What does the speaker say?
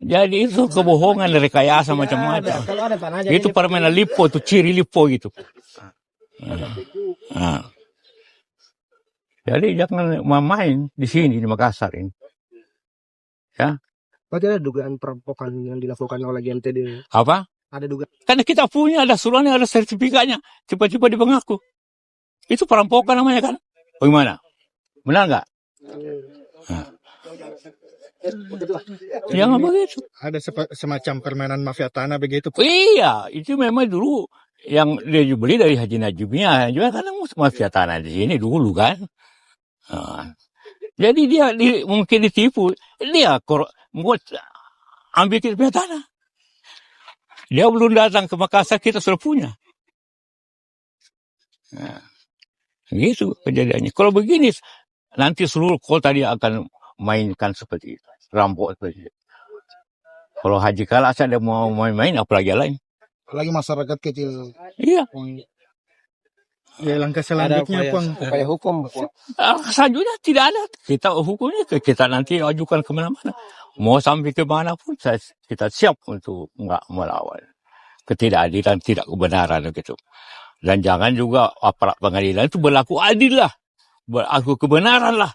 Jadi itu kebohongan, rekayasa macam-macam. Kalau ada tanah aja Itu permainan lipo, itu ciri lipo gitu. Nah. Jadi jangan main di sini, di Makassar ini. Ya. Berarti ada dugaan perampokan yang dilakukan oleh GMTD. Apa? Ada dugaan. Karena kita punya, ada suratnya, ada sertifikatnya. Cepat-cepat dipengaku. Itu perampokan namanya kan? Bagaimana? Benar nggak? Jangan begitu. Ada semacam permainan mafia tanah begitu. Iya, itu memang dulu yang dia beli dari Haji Najibnya. Juga karena mafia tanah di sini dulu kan. Jadi dia mungkin ditipu. Dia ambil kita punya tanah. Dia belum datang ke Makassar, kita sudah punya. Nah, gitu kejadiannya. Kalau begini, nanti seluruh kota dia akan mainkan seperti itu. Rampok seperti itu. Kalau Haji kalah, saya mau main-main, apalagi lain. Apalagi masyarakat kecil. Iya. Ya, langkah selanjutnya upaya hukum. Selanjutnya tidak ada. Kita hukumnya kita nanti ajukan kemana-mana. Mau sampai ke mana pun kita siap untuk nggak melawan ketidakadilan, tidak kebenaran gitu. Dan jangan juga aparat pengadilan itu berlaku adil lah, berlaku kebenaran lah.